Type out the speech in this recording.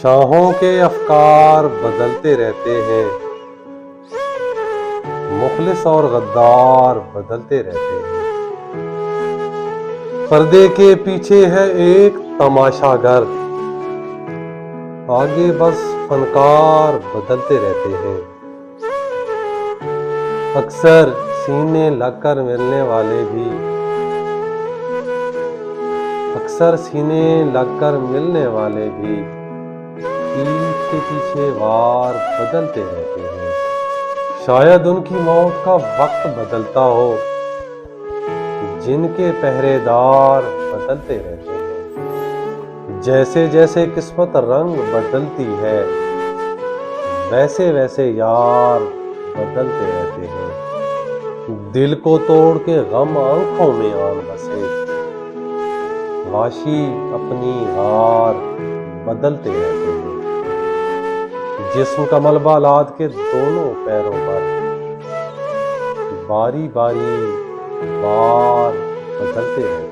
शाहों के अफकार बदलते रहते हैं, मुखलिस और गद्दार बदलते रहते हैं। पर्दे के पीछे है एक तमाशागर, आगे बस फनकार बदलते रहते हैं। अक्सर सीने लगकर मिलने वाले भी पीठ के पीछे वार बदलते रहते हैं। शायद उनकी मौत का वक्त बदलता हो, जिनके पहरेदार बदलते रहते हैं। जैसे जैसे किस्मत रंग बदलती है, वैसे वैसे यार बदलते रहते हैं। दिल को तोड़ के गम आंखों में आन बसे, वाशी अपनी हार बदलते रहते हैं। जिस्म का मलबा लाद के दोनों पैरों पर बारी बारी बार बदलते रहते हैं।